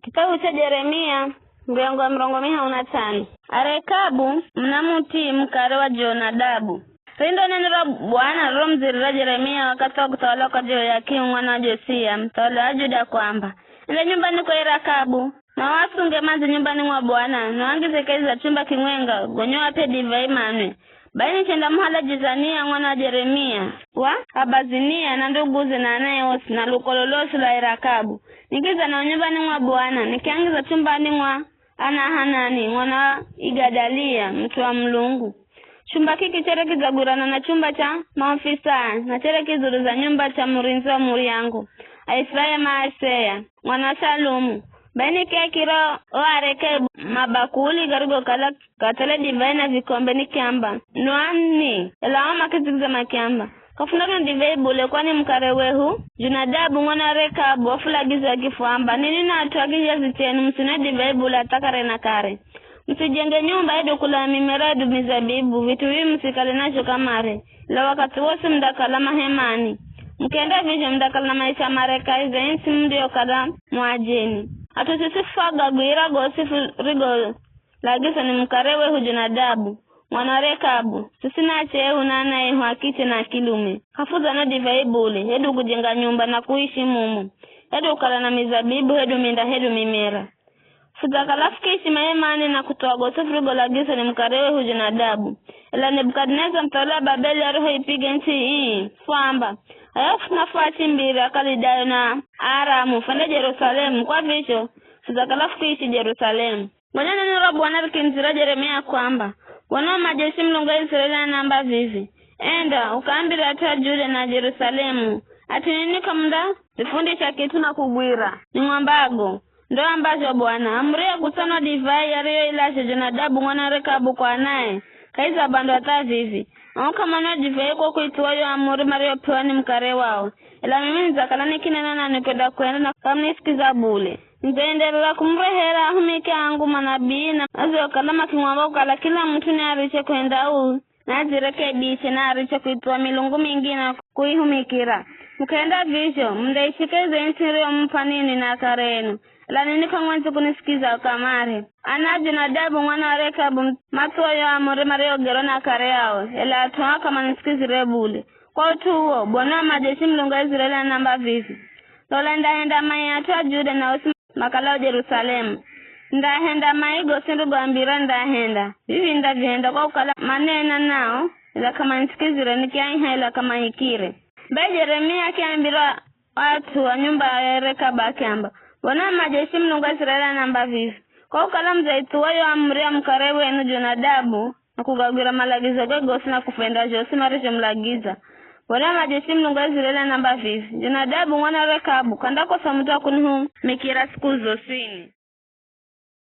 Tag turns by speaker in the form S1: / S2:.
S1: Kitabu cha Yeremia mlango wa 15. Arekabu mnamuti mkare wa Jonadabu. Rindo neno la Bwana lilomzirira Yeremia wakati wa kutawala kwa Jehoyakimu mwana wa Josia mtawala wa Yuda kwamba ende nyumbani kwa Rekabu na wasunge mazi nyumbani mwa Bwana na wangizekeza chumba kimwenga gonyo wape divai manwe. Baini chenda mhala Jizania mwana wa Yeremia wa Abazinia na nduguze na anayeosi na lukololosi la Rekabu. Nikiza na nyumbani mwa Bwana nikiangiza chumbani mwa Anahanani mwana Igadalia mtu wa Mlungu. Chumba kiki chere kizagurana na chumba cha maofisa na chere kizuru za nyumba cha murinzi wa muri yangu Aisraya Maaseya mwana Shalumu. Baini kia kiro wareke mabakuli garugo kala katele divai na vikombe ni kiamba nuani elawama kizigiza makiamba kafunaro divai bule kwani mkare wehu Jonadabu mwana Rekabu wafulagiza kifuamba nini na atuagija zitenu msune divai bule atakare na kare. Msijenge nyumba edo kula mimeradu mizabibu vitu hivi msikale nacho kamare la wakati wose mdakala mahemani mkenda visho mdakala na maisha marekaiza insi mdio kada mwajeni atusisifaga guira gosifu rigo lagisa ni mkarewe Jonadabu mwana Rekabu sisi nache ehu nana ehu akite na kilume kafuza no divai bule edu kujenga nyumba na kuishi mumu edu kala na mizabibu edu minda edu mimera Fudakalafikishi mahemani na kutoa gosefu rigo lagisa ni mkarewe Jonadabu. Ela Nebukadneza mtawala Babeli aruho ipige nchi hii famba ayafu nafuati mbiri akalidayo na Aramu fende Jerusalemu kwa visho fudakalafikishi Jerusalemu. Mwenye nero Bwana rikimzira Yeremia kwamba Bwana majeshi mlungu wa Israeli anamba vivi enda ukaambira ata Juda na Jerusalemu ati nini kamda vifundisha kitu na kugwira ni mwambago ndo ambacho Bwana amria kusana divai yariyo ilashe Jonadabu mwana Rekabu kwa naye kaiza bando hata vivi kama na divai kwa kuituwayo amuri mario pewani mkare wao ila mimi nzakalani kinena na nipeda kwenda na kamnisikiza bule nzaendelea kumrehera humike angu manabii na azo kalama kimwamba ukala kila mtu ni ariche kwenda na zirekebishe na ariche kuituwa milungu mingine kuihumikira mkaenda visho mdaishikeze nsirio mpanini na karenu la nini kangwanzi kunisikiza kamare ana Jonadabu mwana Rekabu matuwa ya amuri mario gerona kare yao ela atuwa kama nisikizi rebule kwa utu huo Bwana majeshi mlungu wa Israeli anamba vivi lola ndahenda mai atuwa Juda na usi makalao Jerusalemu ndahenda mai gosindu gwambira ndahenda vivi ndavihenda kwa ukala manena nao ila kama nisikizi renikia ila kama ikire Bai Yeremia kiambira watu wa nyumba ya Rekabu akiamba Bwana majeshi mlungu wa Israeli anamba vivi kwa ukala mzaituwayo amria mkarewe enu Jonadabu na kugagwira malagizo gogosi na kufenda josi marisho mlagiza Bwana majeshi mlungu wa Israeli anamba vivi Jonadabu mwana Rekabu kandako samuta kunihu mikira siku zosini